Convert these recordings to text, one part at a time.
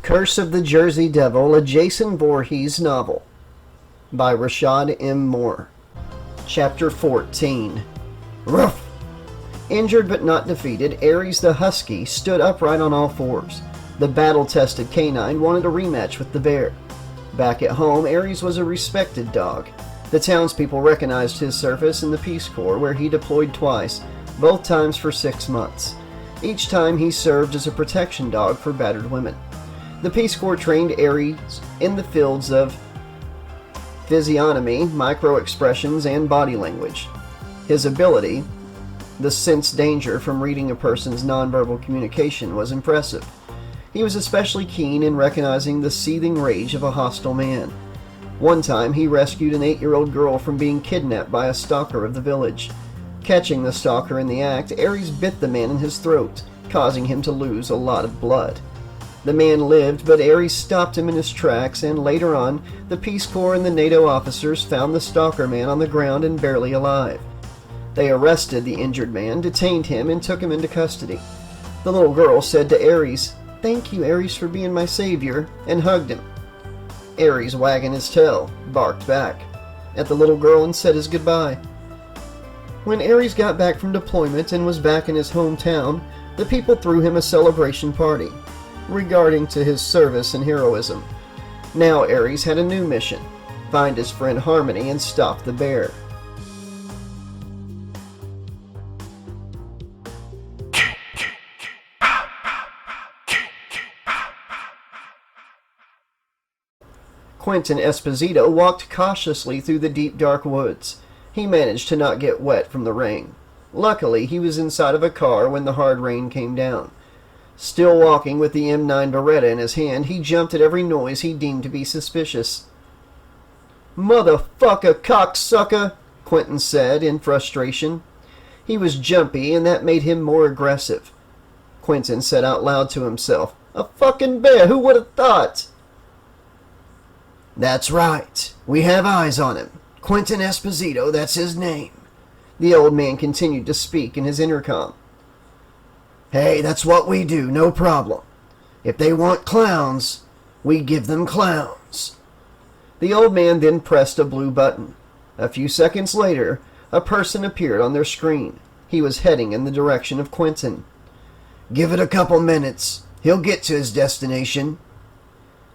Curse of the Jersey Devil, a Jason Voorhees novel by Rashad M. Moore. Chapter 14. Ruff! Injured but not defeated, Aries the Husky stood upright on all fours. The battle-tested canine wanted a rematch with the bear. Back at home, Aries was a respected dog. The townspeople recognized his service in the Peace Corps, where he deployed twice, both times for 6 months. Each time he served as a protection dog for battered women. The Peace Corps trained Aries in the fields of physiognomy, micro-expressions, and body language. His ability, the sense danger from reading a person's nonverbal communication, was impressive. He was especially keen in recognizing the seething rage of a hostile man. One time, he rescued an 8-year-old girl from being kidnapped by a stalker of the village. Catching the stalker in the act, Aries bit the man in his throat, causing him to lose a lot of blood. The man lived, but Aries stopped him in his tracks, and later on, the Peace Corps and the NATO officers found the stalker man on the ground and barely alive. They arrested the injured man, detained him, and took him into custody. The little girl said to Aries, "Thank you, Aries, for being my savior," and hugged him. Aries, wagging his tail, barked back at the little girl and said his goodbye. When Aries got back from deployment and was back in his hometown, the people threw him a celebration party regarding to his service and heroism. Now Aries had a new mission: find his friend Harmony and stop the bear. Quentin Esposito walked cautiously through the deep dark woods. He managed to not get wet from the rain. Luckily, he was inside of a car when the hard rain came down. Still walking with the M9 Beretta in his hand, he jumped at every noise he deemed to be suspicious. "Motherfucker, cocksucker!" Quentin said in frustration. He was jumpy, and that made him more aggressive. Quentin said out loud to himself, "A fucking bear, who would have thought?" "That's right. We have eyes on him. Quentin Esposito, that's his name." The old man continued to speak in his intercom. "Hey, that's what we do, no problem. If they want clowns, we give them clowns." The old man then pressed a blue button. A few seconds later, a person appeared on their screen. He was heading in the direction of Quentin. "Give it a couple minutes. He'll get to his destination."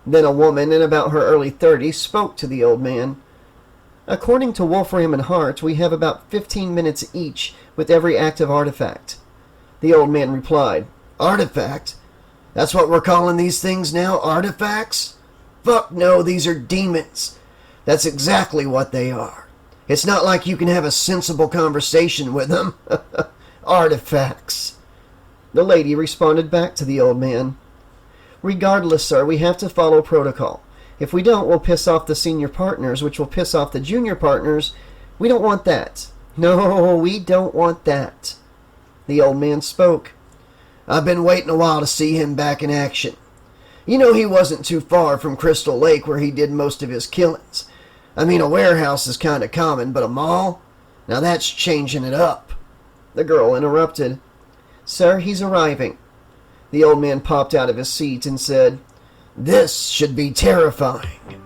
Then a woman in about her early 30s spoke to the old man. "According to Wolfram and Hart, we have about 15 minutes each with every active artifact." The old man replied, "Artifact? That's what we're calling these things now, artifacts? Fuck no, these are demons. That's exactly what they are. It's not like you can have a sensible conversation with them. Artifacts." The lady responded back to the old man. "Regardless, sir, we have to follow protocol. If we don't, we'll piss off the senior partners, which will piss off the junior partners. We don't want that. No, we don't want that." The old man spoke. "I've been waiting a while to see him back in action. You know, he wasn't too far from Crystal Lake where he did most of his killings. I mean, a warehouse is kind of common, but a mall? Now that's changing it up." The girl interrupted. "Sir, he's arriving." The old man popped out of his seat and said, "This should be terrifying."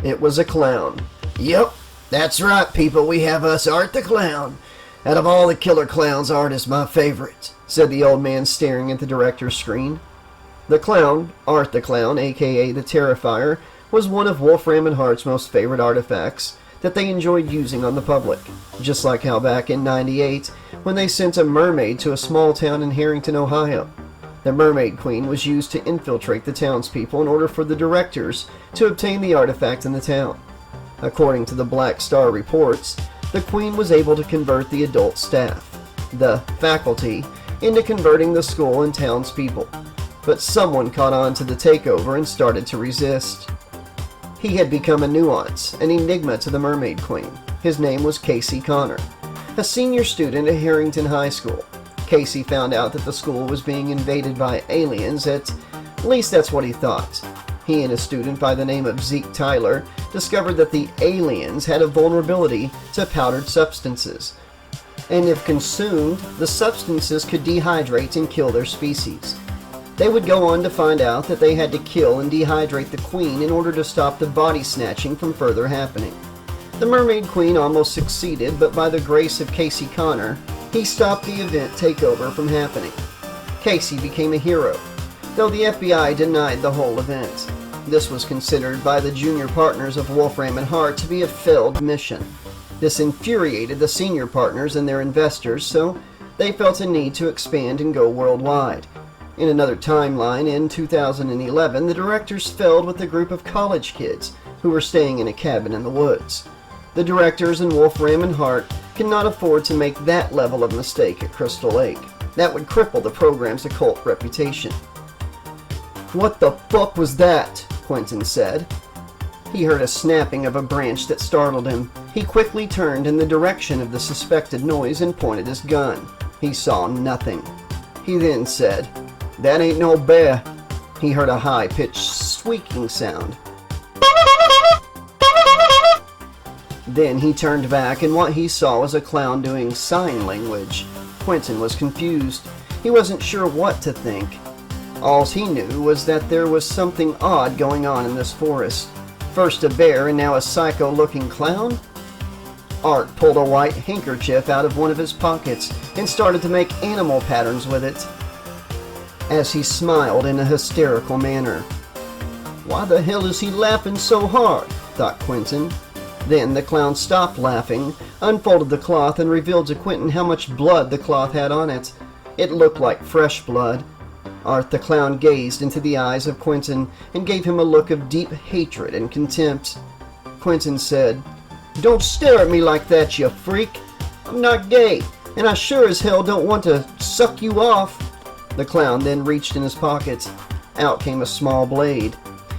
It was a clown. "Yep, that's right, people. We have us Art the Clown. Out of all the killer clowns, Art is my favorite," said the old man, staring at the director's screen. The clown, Art the Clown, a.k.a. the Terrifier, was one of Wolfram and Hart's most favorite artifacts that they enjoyed using on the public. Just like how back in '98, when they sent a mermaid to a small town in Harrington, Ohio. The Mermaid Queen was used to infiltrate the townspeople in order for the directors to obtain the artifact in the town. According to the Black Star reports, the Queen was able to convert the adult staff, the faculty, into converting the school and townspeople. But someone caught on to the takeover and started to resist. He had become a nuance, an enigma to the Mermaid Queen. His name was Casey Connor, a senior student at Harrington High School. Casey found out that the school was being invaded by aliens, at least that's what he thought. He and a student by the name of Zeke Tyler discovered that the aliens had a vulnerability to powdered substances, and if consumed, the substances could dehydrate and kill their species. They would go on to find out that they had to kill and dehydrate the queen in order to stop the body snatching from further happening. The Mermaid Queen almost succeeded, but by the grace of Casey Connor, he stopped the event takeover from happening. Casey became a hero, though the FBI denied the whole event. This was considered by the junior partners of Wolfram and Hart to be a failed mission. This infuriated the senior partners and their investors, so they felt a need to expand and go worldwide. In another timeline, in 2011, the directors felled with a group of college kids who were staying in a cabin in the woods. The directors and Wolfram and Hart cannot afford to make that level of mistake at Crystal Lake. That would cripple the program's occult reputation. "What the fuck was that?" Quentin said. He heard a snapping of a branch that startled him. He quickly turned in the direction of the suspected noise and pointed his gun. He saw nothing. He then said, "That ain't no bear." He heard a high-pitched squeaking sound. Then he turned back, and what he saw was a clown doing sign language. Quentin was confused. He wasn't sure what to think. All he knew was that there was something odd going on in this forest. First a bear and now a psycho-looking clown? Art pulled a white handkerchief out of one of his pockets and started to make animal patterns with it, as he smiled in a hysterical manner. "Why the hell is he laughing so hard?" thought Quentin. Then the clown stopped laughing, unfolded the cloth, and revealed to Quentin how much blood the cloth had on it. It looked like fresh blood. Art the clown gazed into the eyes of Quentin and gave him a look of deep hatred and contempt. Quentin said, "Don't stare at me like that, you freak. I'm not gay, and I sure as hell don't want to suck you off." The clown then reached in his pocket. Out came a small blade.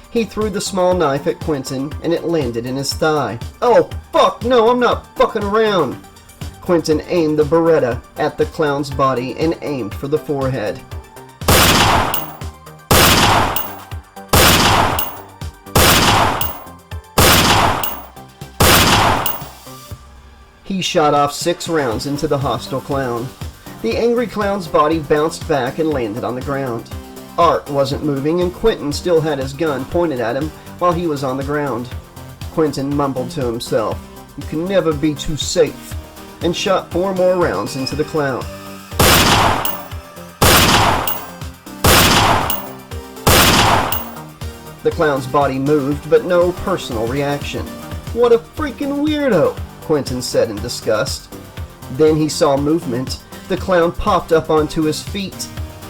He threw the small knife at Quentin, and it landed in his thigh. "Oh, fuck, no, I'm not fucking around." Quentin aimed the Beretta at the clown's body and aimed for the forehead. He shot off 6 rounds into the hostile clown. The angry clown's body bounced back and landed on the ground. Art wasn't moving, and Quentin still had his gun pointed at him while he was on the ground. Quentin mumbled to himself, "You can never be too safe," and shot 4 more rounds into the clown. The clown's body moved, but no personal reaction. "What a freaking weirdo," Quentin said in disgust. Then he saw movement. The clown popped up onto his feet.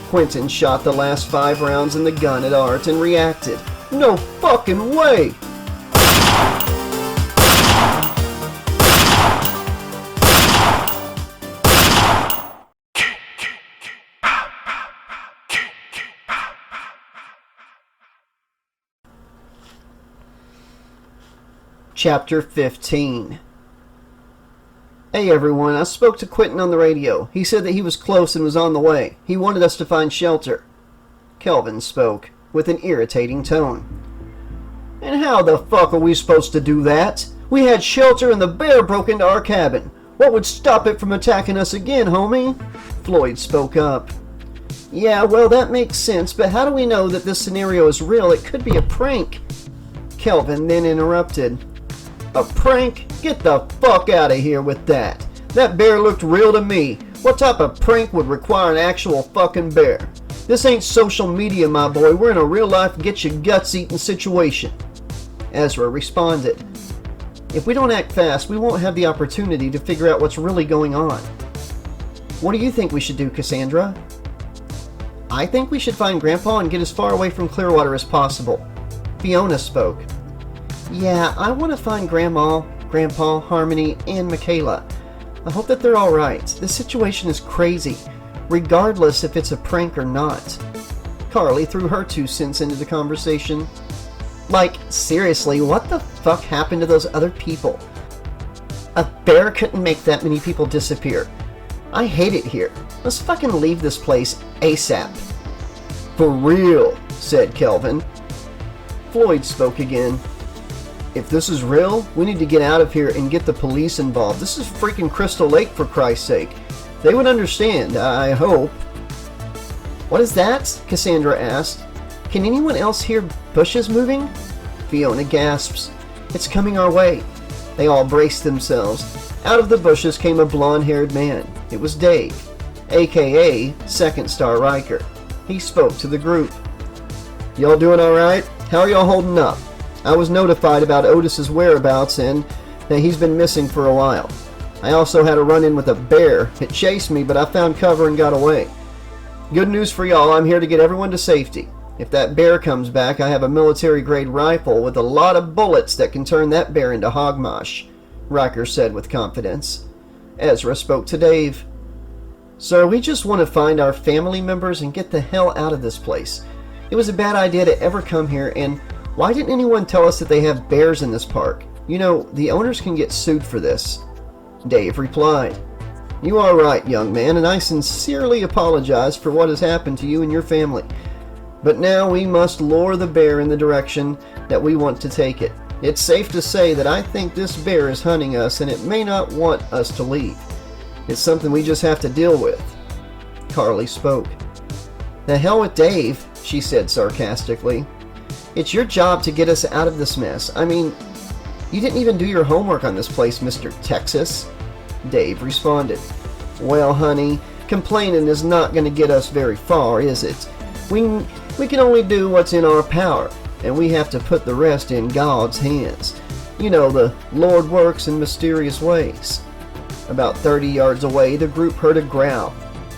Quentin shot the last 5 rounds in the gun at Art and reacted. "No fucking way!" Chapter 15. "Hey everyone, I spoke to Quentin on the radio. He said that he was close and was on the way. He wanted us to find shelter." Kelvin spoke, with an irritating tone. "And how the fuck are we supposed to do that? We had shelter and the bear broke into our cabin. What would stop it from attacking us again, homie?" Floyd spoke up. "Yeah, well that makes sense, but how do we know that this scenario is real? It could be a prank." Kelvin then interrupted. "A prank? Get the fuck out of here with that. That bear looked real to me. What type of prank would require an actual fucking bear? This ain't social media, my boy. We're in a real-life get-your-guts-eaten situation." Ezra responded, "If we don't act fast, we won't have the opportunity to figure out what's really going on." "What do you think we should do, Cassandra?" "I think we should find Grandpa and get as far away from Clearwater as possible." Fiona spoke. "Yeah, I want to find Grandma, Grandpa, Harmony, and Michaela. I hope that they're alright. This situation is crazy, regardless if it's a prank or not." Carly threw her 2 cents into the conversation. "Like, seriously, what the fuck happened to those other people? A bear couldn't make that many people disappear. I hate it here. Let's fucking leave this place ASAP." "For real," said Kelvin. Floyd spoke again. "If this is real, we need to get out of here and get the police involved. This is freaking Crystal Lake, for Christ's sake. They would understand, I hope." "What is that?" Cassandra asked. "Can anyone else hear bushes moving?" Fiona gasps. "It's coming our way." They all braced themselves. Out of the bushes came a blonde-haired man. It was Dave, a.k.a. Second Star Riker. He spoke to the group. "Y'all doing all right? How are y'all holding up? I was notified about Otis's whereabouts and that he's been missing for a while. I also had a run-in with a bear. It chased me, but I found cover and got away. Good news for y'all, I'm here to get everyone to safety. If that bear comes back, I have a military-grade rifle with a lot of bullets that can turn that bear into hogmash," Riker said with confidence. Ezra spoke to Dave. "Sir, we just want to find our family members and get the hell out of this place. It was a bad idea to ever come here, and why didn't anyone tell us that they have bears in this park? You know, the owners can get sued for this." Dave replied, "You are right, young man, and I sincerely apologize for what has happened to you and your family. But now we must lure the bear in the direction that we want to take it. It's safe to say that I think this bear is hunting us and it may not want us to leave. It's something we just have to deal with." Carly spoke. "The hell with Dave," she said sarcastically. "It's your job to get us out of this mess. I mean, you didn't even do your homework on this place, Mr. Texas." Dave responded, "Well, honey, complaining is not going to get us very far, is it? We can only do what's in our power, and we have to put the rest in God's hands. You know, the Lord works in mysterious ways." About 30 yards away, the group heard a growl.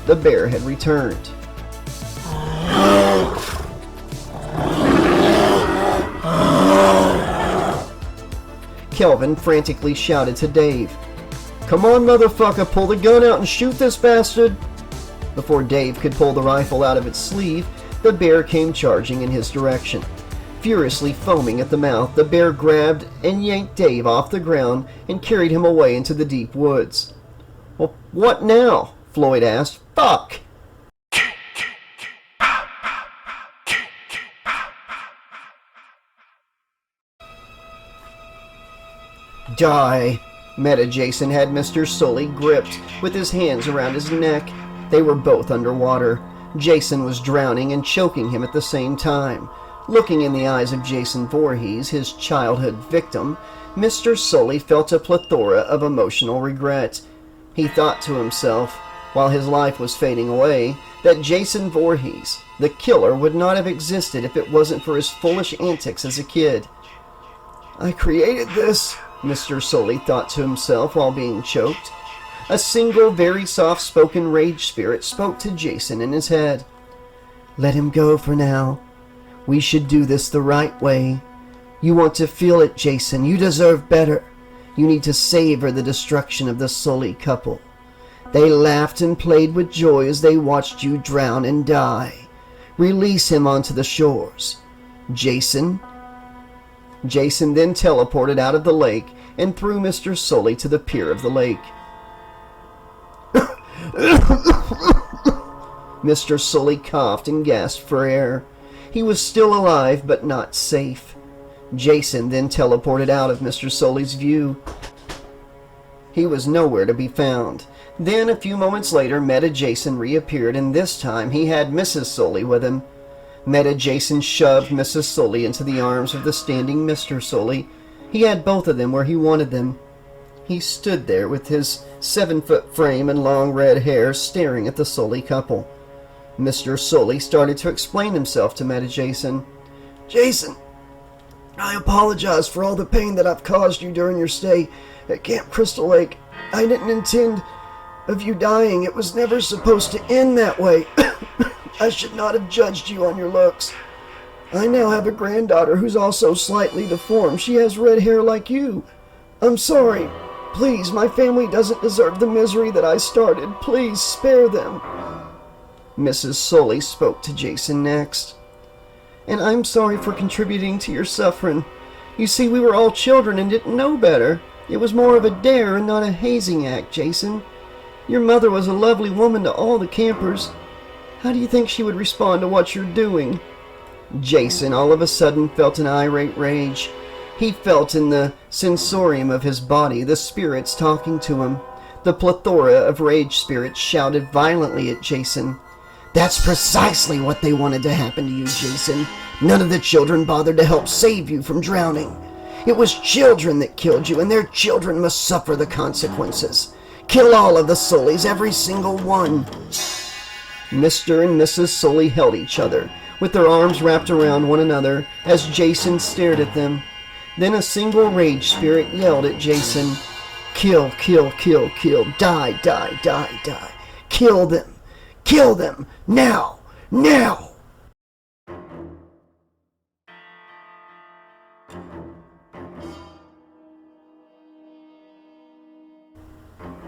The bear had returned. Kelvin frantically shouted to Dave, "Come on, motherfucker, pull the gun out and shoot this bastard!" Before Dave could pull the rifle out of its sleeve, the bear came charging in his direction. Furiously foaming at the mouth, the bear grabbed and yanked Dave off the ground and carried him away into the deep woods. "Well, what now?" Floyd asked. "Fuck!" "Die!" Meta Jason had Mr. Sully gripped with his hands around his neck. They were both underwater. Jason was drowning and choking him at the same time. Looking in the eyes of Jason Voorhees, his childhood victim, Mr. Sully felt a plethora of emotional regret. He thought to himself, while his life was fading away, that Jason Voorhees, the killer, would not have existed if it wasn't for his foolish antics as a kid. "I created this," Mr. Sully thought to himself while being choked. A single, very soft-spoken rage spirit spoke to Jason in his head. "Let him go for now. We should do this the right way. You want to feel it, Jason. You deserve better. You need to savor the destruction of the Sully couple. They laughed and played with joy as they watched you drown and die. Release him onto the shores. Jason." Jason then teleported out of the lake and threw Mr. Sully to the pier of the lake. Mr. Sully coughed and gasped for air. He was still alive, but not safe. Jason then teleported out of Mr. Sully's view. He was nowhere to be found. Then, a few moments later, Meta Jason reappeared, and this time he had Mrs. Sully with him. Meta Jason shoved Mrs. Sully into the arms of the standing Mr. Sully. He had both of them where he wanted them. He stood there with his 7-foot frame and long red hair, staring at the Sully couple. Mr. Sully started to explain himself to Meta Jason. "Jason, I apologize for all the pain that I've caused you during your stay at Camp Crystal Lake. I didn't intend of you dying. It was never supposed to end that way. I should not have judged you on your looks. I now have a granddaughter who's also slightly deformed. She has red hair like you. I'm sorry. Please, my family doesn't deserve the misery that I started. Please, spare them." Mrs. Sully spoke to Jason next. "And I'm sorry for contributing to your suffering. You see, we were all children and didn't know better. It was more of a dare and not a hazing act, Jason. Your mother was a lovely woman to all the campers. How do you think she would respond to what you're doing?" Jason all of a sudden felt an irate rage. He felt in the sensorium of his body the spirits talking to him. The plethora of rage spirits shouted violently at Jason. That's precisely what they wanted to happen to you, Jason. None of the children bothered to help save you from drowning. It was children that killed you, and their children must suffer the consequences. Kill all of the Sullys, every single one. Mr. and Mrs. Sully held each other, with their arms wrapped around one another, as Jason stared at them. Then a single rage spirit yelled at Jason, "Kill, kill, kill, kill, die, die, die, die. Kill them! Kill them! Now! Now!"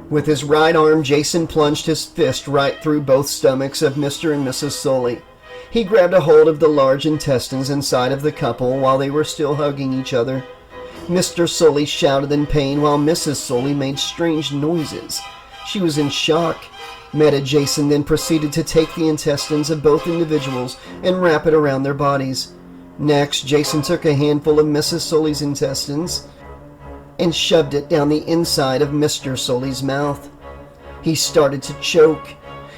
With his right arm, Jason plunged his fist right through both stomachs of Mr. and Mrs. Sully. He grabbed a hold of the large intestines inside of the couple while they were still hugging each other. Mr. Sully shouted in pain while Mrs. Sully made strange noises. She was in shock. Meta Jason then proceeded to take the intestines of both individuals and wrap it around their bodies. Next, Jason took a handful of Mrs. Sully's intestines and shoved it down the inside of Mr. Sully's mouth. He started to choke.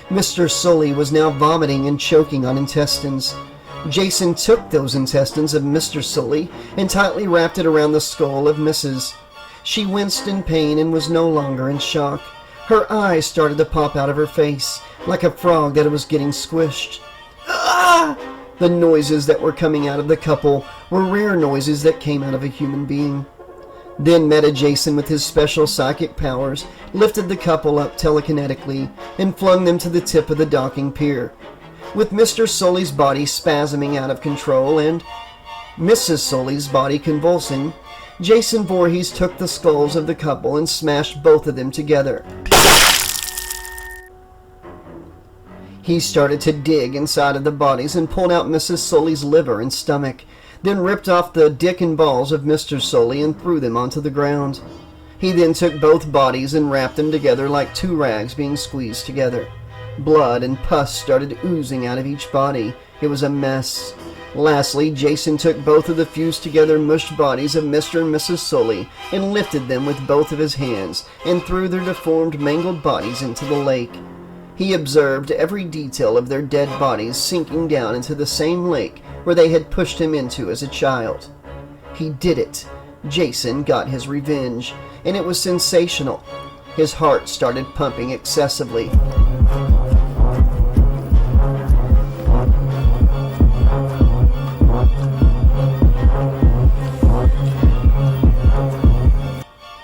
Mr. Sully was now vomiting and choking on intestines. Jason took those intestines of Mr. Sully and tightly wrapped it around the skull of Mrs. She winced in pain and was no longer in shock. Her eyes started to pop out of her face, like a frog that was getting squished. Ah! The noises that were coming out of the couple were rare noises that came out of a human being. Then Meta Jason, with his special psychic powers, lifted the couple up telekinetically and flung them to the tip of the docking pier. With Mr. Sully's body spasming out of control and Mrs. Sully's body convulsing, Jason Voorhees took the skulls of the couple and smashed both of them together. He started to dig inside of the bodies and pulled out Mrs. Sully's liver and stomach, then ripped off the dick and balls of Mr. Sully and threw them onto the ground. He then took both bodies and wrapped them together like two rags being squeezed together. Blood and pus started oozing out of each body. It was a mess. Lastly, Jason took both of the fused together mushed bodies of Mr. and Mrs. Sully and lifted them with both of his hands and threw their deformed, mangled bodies into the lake. He observed every detail of their dead bodies sinking down into the same lake where they had pushed him into as a child. He did it. Jason got his revenge, and it was sensational. His heart started pumping excessively.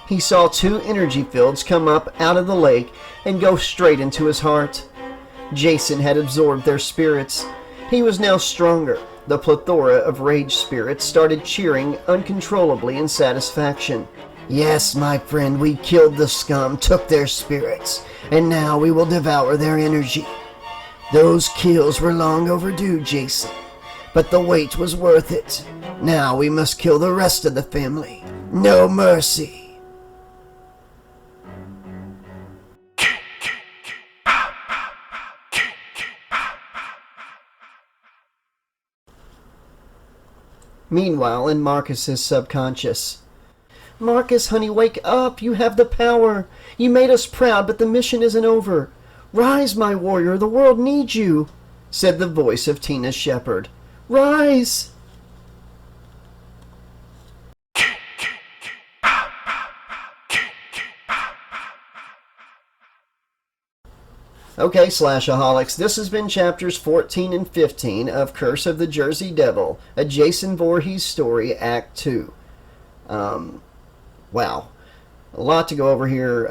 He saw two energy fields come up out of the lake and go straight into his heart. Jason had absorbed their spirits. He was now stronger. The plethora of rage spirits started cheering uncontrollably in satisfaction. "Yes, my friend, we killed the scum, took their spirits, and now we will devour their energy. Those kills were long overdue, Jason, but the wait was worth it. Now we must kill the rest of the family. No mercy." Meanwhile, in Marcus's subconscious. "Marcus, honey, wake up! You have the power! You made us proud, but the mission isn't over. Rise, my warrior, the world needs you," said the voice of Tina Shepard. "Rise!" Okay, Slashaholics, this has been chapters 14 and 15 of Curse of the Jersey Devil, a Jason Voorhees story, Act 2. Wow. A lot to go over here.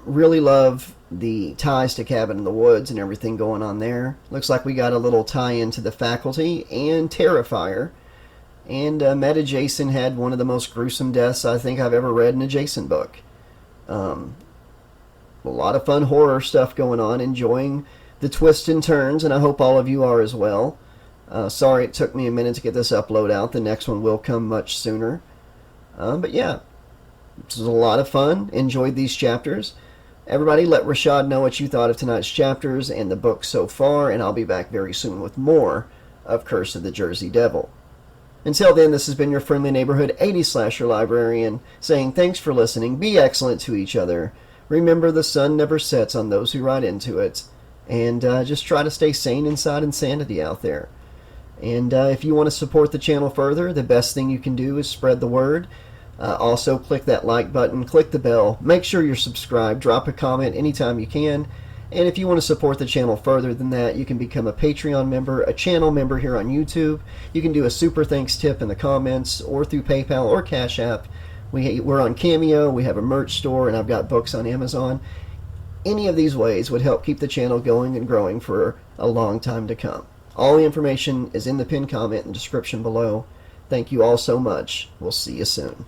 Really love the ties to Cabin in the Woods and everything going on there. Looks like we got a little tie-in to The Faculty and Terrifier. And Meta Jason had one of the most gruesome deaths I think I've ever read in a Jason book. A lot of fun horror stuff going on, enjoying the twists and turns, and I hope all of you are as well. Sorry it took me a minute to get this upload out. The next one will come much sooner. But yeah, this was a lot of fun. Enjoyed these chapters. Everybody let Rashad know what you thought of tonight's chapters and the book so far, and I'll be back very soon with more of Curse of the Jersey Devil. Until then, this has been your friendly neighborhood 80s slasher librarian saying thanks for listening, be excellent to each other. Remember, the sun never sets on those who ride into it, and just try to stay sane inside insanity out there. And if you want to support the channel further, the best thing you can do is spread the word. Also, click that like button, click the bell, make sure you're subscribed, drop a comment anytime you can. And if you want to support the channel further than that, you can become a Patreon member, a channel member here on YouTube. You can do a super thanks tip in the comments or through PayPal or Cash App. We're on Cameo, we have a merch store, and I've got books on Amazon. Any of these ways would help keep the channel going and growing for a long time to come. All the information is in the pinned comment and description below. Thank you all so much. We'll see you soon.